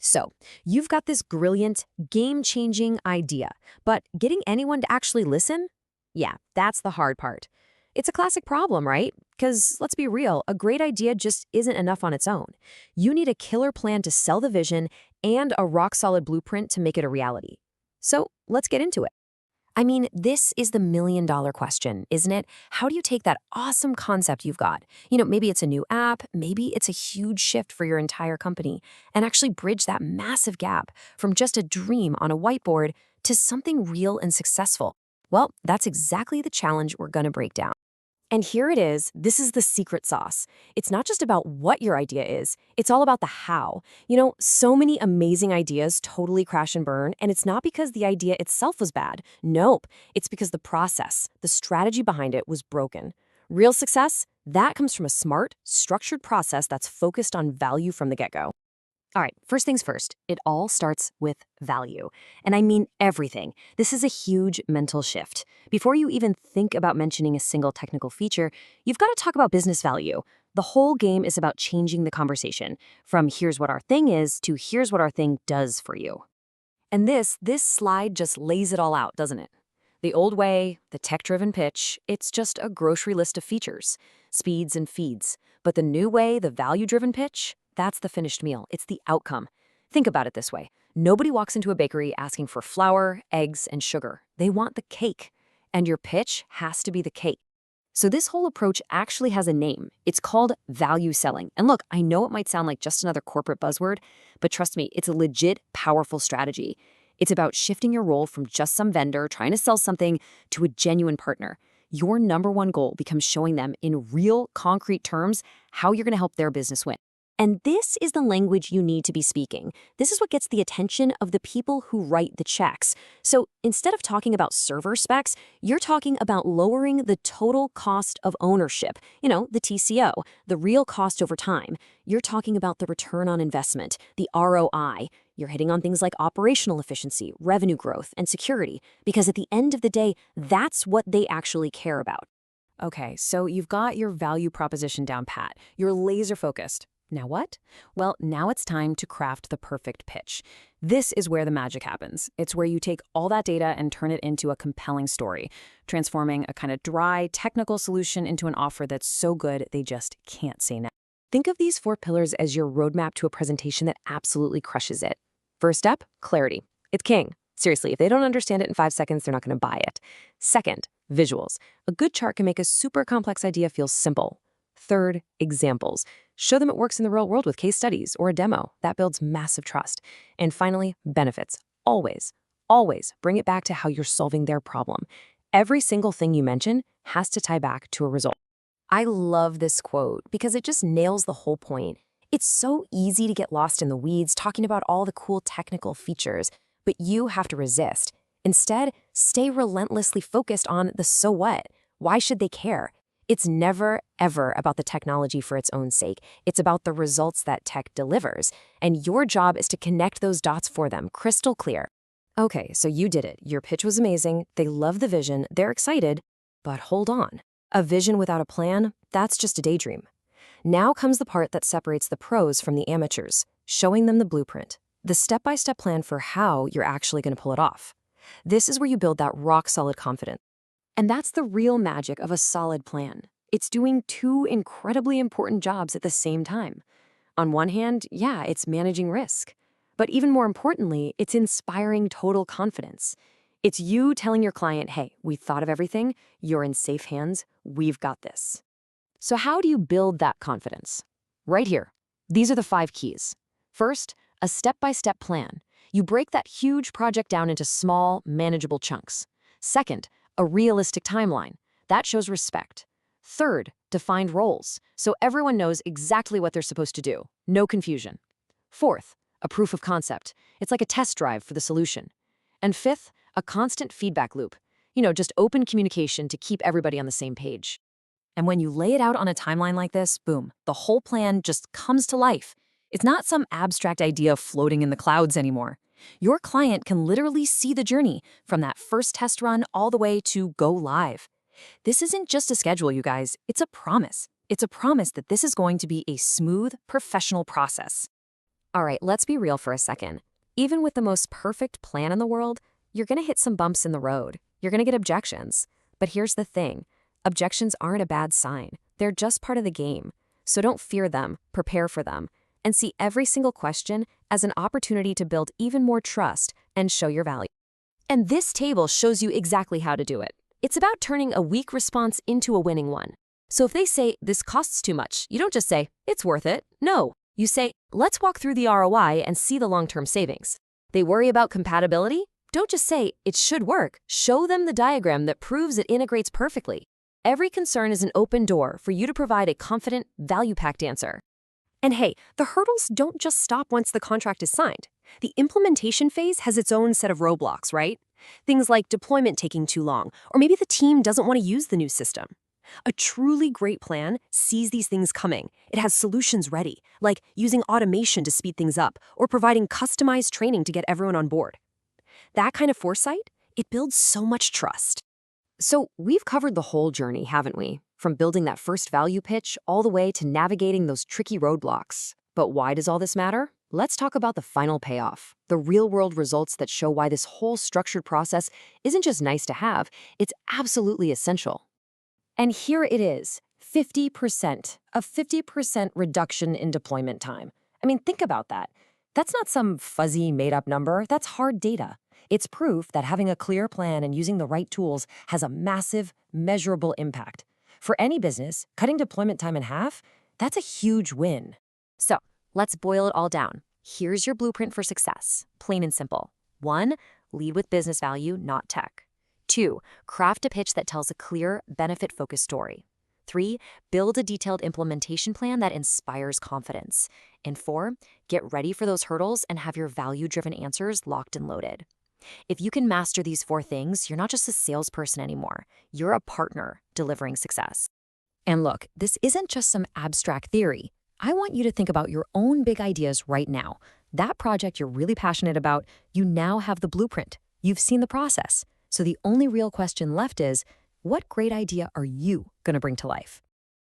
So, you've got this brilliant, game-changing idea, but getting anyone to actually listen? Yeah, that's the hard part. It's a classic problem, right? Because let's be real, a great idea just isn't enough on its own. You need a killer plan to sell the vision and a rock-solid blueprint to make it a reality. So, let's get into it. I mean, this is the million-dollar question, isn't it? How do you take that awesome concept you've got? Maybe it's a new app, maybe it's a huge shift for your entire company, and actually bridge that massive gap from just a dream on a whiteboard to something real and successful. Well, that's exactly the challenge we're going to break down. And here it is. This is the secret sauce. It's not just about what your idea is, it's all about the how. So many amazing ideas totally crash and burn, and it's not because the idea itself was bad. Nope. It's because the process, the strategy behind it was broken. Real success, that comes from a smart, structured process that's focused on value from the get-go. All right, first things first, it all starts with value. And I mean everything. This is a huge mental shift. Before you even think about mentioning a single technical feature, you've got to talk about business value. The whole game is about changing the conversation from here's what our thing is to here's what our thing does for you. And this slide just lays it all out, doesn't it? The old way, the tech-driven pitch, it's just a grocery list of features, speeds and feeds. But the new way, the value-driven pitch, that's the finished meal. It's the outcome. Think about it this way. Nobody walks into a bakery asking for flour, eggs, and sugar. They want the cake. And your pitch has to be the cake. So this whole approach actually has a name. It's called value selling. And look, I know it might sound like just another corporate buzzword, but trust me, it's a legit, powerful strategy. It's about shifting your role from just some vendor trying to sell something to a genuine partner. Your number one goal becomes showing them in real, concrete terms how you're going to help their business win. And this is the language you need to be speaking. This is what gets the attention of the people who write the checks. So instead of talking about server specs, you're talking about lowering the total cost of ownership, the TCO, the real cost over time. You're talking about the return on investment, the ROI. You're hitting on things like operational efficiency, revenue growth, and security, because at the end of the day, that's what they actually care about. Okay, so you've got your value proposition down pat. You're laser focused. Now what? Well, now it's time to craft the perfect pitch. This is where the magic happens. It's where you take all that data and turn it into a compelling story, transforming a kind of dry, technical solution into an offer that's so good they just can't say no. Think of these 4 pillars as your roadmap to a presentation that absolutely crushes it. First step, clarity. It's king. Seriously, if they don't understand it in 5 seconds, they're not going to buy it. Second, visuals. A good chart can make a super complex idea feel simple. Third, examples. Show them it works in the real world with case studies or a demo. That builds massive trust. And finally, benefits. Always bring it back to how you're solving their problem. Every single thing you mention has to tie back to a result. I love this quote because it just nails the whole point. It's so easy to get lost in the weeds talking about all the cool technical features, but you have to resist. Instead, stay relentlessly focused on the so what. Why should they care? It's never, ever about the technology for its own sake. It's about the results that tech delivers. And your job is to connect those dots for them, crystal clear. Okay, so you did it. Your pitch was amazing. They love the vision. They're excited. But hold on. A vision without a plan? That's just a daydream. Now comes the part that separates the pros from the amateurs, showing them the blueprint, the step-by-step plan for how you're actually going to pull it off. This is where you build that rock-solid confidence. And that's the real magic of a solid plan. It's doing 2 incredibly important jobs at the same time. On one hand, yeah, it's managing risk. But even more importantly, it's inspiring total confidence. It's you telling your client, hey, we thought of everything, you're in safe hands, we've got this. So how do you build that confidence? Right here. These are the 5 keys. First, a step-by-step plan. You break that huge project down into small, manageable chunks. Second, a realistic timeline. That shows respect. Third, defined roles, so everyone knows exactly what they're supposed to do. No confusion. Fourth, a proof of concept. It's like a test drive for the solution. And fifth, a constant feedback loop. Just open communication to keep everybody on the same page. And when you lay it out on a timeline like this, boom, the whole plan just comes to life. It's not some abstract idea floating in the clouds anymore. Your client can literally see the journey from that first test run all the way to go live. This isn't just a schedule, you guys. It's a promise. It's a promise that this is going to be a smooth, professional process. All right, let's be real for a second. Even with the most perfect plan in the world, you're going to hit some bumps in the road. You're going to get objections. But here's the thing. Objections aren't a bad sign. They're just part of the game. So don't fear them, prepare for them, and see every single question as an opportunity to build even more trust and show your value. And this table shows you exactly how to do it. It's about turning a weak response into a winning one. So if they say, this costs too much, you don't just say, it's worth it. No, you say, let's walk through the ROI and see the long-term savings. They worry about compatibility? Don't just say, it should work. Show them the diagram that proves it integrates perfectly. Every concern is an open door for you to provide a confident, value-packed answer. And hey, the hurdles don't just stop once the contract is signed. The implementation phase has its own set of roadblocks, right? Things like deployment taking too long, or maybe the team doesn't want to use the new system. A truly great plan sees these things coming. It has solutions ready, like using automation to speed things up, or providing customized training to get everyone on board. That kind of foresight, it builds so much trust. So we've covered the whole journey, haven't we? From building that first value pitch all the way to navigating those tricky roadblocks. But why does all this matter? Let's talk about the final payoff, the real-world results that show why this whole structured process isn't just nice to have, it's absolutely essential. And here it is, 50%, a 50% reduction in deployment time. I mean, think about that. That's not some fuzzy, made-up number, that's hard data. It's proof that having a clear plan and using the right tools has a massive, measurable impact. For any business, cutting deployment time in half, that's a huge win. So, let's boil it all down. Here's your blueprint for success, plain and simple. 1, lead with business value, not tech. 2, craft a pitch that tells a clear, benefit-focused story. 3, build a detailed implementation plan that inspires confidence. And 4, get ready for those hurdles and have your value-driven answers locked and loaded. If you can master these 4 things, you're not just a salesperson anymore. You're a partner delivering success. And look, this isn't just some abstract theory. I want you to think about your own big ideas right now. That project you're really passionate about, you now have the blueprint. You've seen the process. So the only real question left is, what great idea are you going to bring to life?